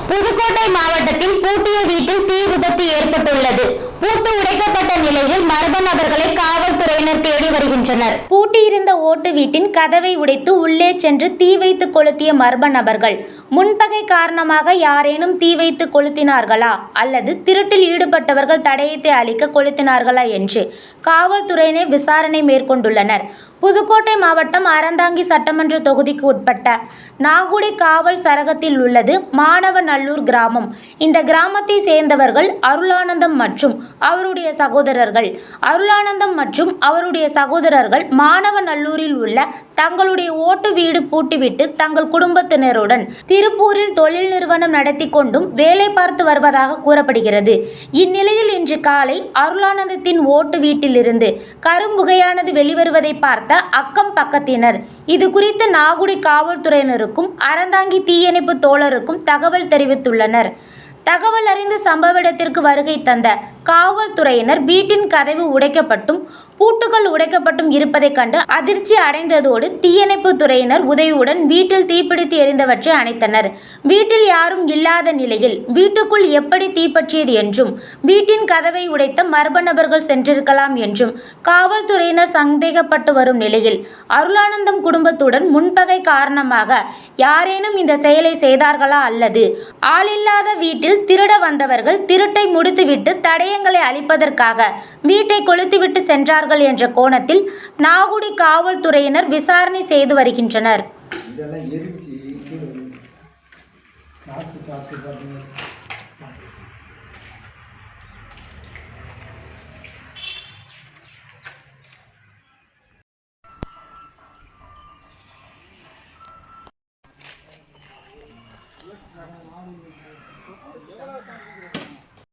புதுக்கோட்டை மாவட்டத்தில் பூட்டிய வீட்டில் தீ விபத்து ஏற்பட்டுள்ளது. பூட்டு உடைக்கப்பட்ட நிலையில் மர்ம நபர்களை காவல்துறையினர் தேடி வருகின்றனர். பூட்டியிருந்த ஓட்டு வீட்டின் கதவை உடைத்து உள்ளே சென்று தீ வைத்து கொளுத்திய மர்ம நபர்கள் முன்பகை காரணமாக யாரேனும் தீ வைத்து கொளுத்தினார்களா அல்லது திருட்டில் ஈடுபட்டவர்கள் தடயத்தை அழிக்க கொளுத்தினார்களா என்று காவல்துறையினர் விசாரணை மேற்கொண்டுள்ளனர். புதுக்கோட்டை மாவட்டம் அறந்தாங்கி சட்டமன்ற தொகுதிக்கு உட்பட்ட நாகுடி காவல் சரகத்தில் உள்ளது மாணவநல்லூர் கிராமம். இந்த கிராமத்தை சேர்ந்தவர்கள் அருளானந்தம் மற்றும் அவருடைய சகோதரர்கள். அருளானந்தம் மற்றும் அவருடைய சகோதரர்கள் மாணவநல்லூரில் உள்ள தங்களுடைய ஓட்டு வீடு பூட்டிவிட்டு தங்கள் குடும்பத்தினருடன் திருப்பூரில் தொழில் நிறுவனம் நடத்தி கொண்டும் வேலை பார்த்து வருவதாக கூறப்படுகிறது. இந்நிலையில் இன்று காலை அருளானந்தத்தின் ஓட்டு வீட்டிலிருந்து கரும்புகையானது வெளிவருவதை பார்த்த அக்கம் பக்கத்தினர் இது குறித்து நாகுடி காவல்துறையினருக்கும் அறந்தாங்கி தீயணைப்பு தோழருக்கும் தகவல் தெரிவித்துள்ளனர். தகவல் அறிந்து சம்பவ இடத்திற்கு வருகை தந்த காவல்துறையினர் வீட்டின் கதவு உடைக்கப்பட்டும் பூட்டுகள் உடைக்கப்பட்டும் இருப்பதை கண்டு அதிர்ச்சி அடைந்ததோடு தீயணைப்பு துறையினர் உதவியுடன் வீட்டில் தீப்பிடித்து எரிந்தவற்றை அணைத்தனர். வீட்டில் யாரும் இல்லாத நிலையில் வீட்டுக்குள் எப்படி தீப்பற்றியது என்றும் வீட்டின் கதவை உடைத்த மர்ம நபர்கள் சென்றிருக்கலாம் என்றும் காவல்துறையினர் சந்தேகப்பட்டு வரும் நிலையில் அருளானந்தம் குடும்பத்துடன் முன்பகை காரணமாக யாரேனும் இந்த செயலை செய்தார்களா அல்லது ஆளில்லாத வீட்டில் திருட வந்தவர்கள் திருட்டை முடித்துவிட்டு தடயங்களை அழிப்பதற்காக வீட்டை கொளுத்துவிட்டு சென்றார்கள் என்ற கோணத்தில் நாகுடி காவல்துறையினர் விசாரணை செய்து வருகின்றனர்.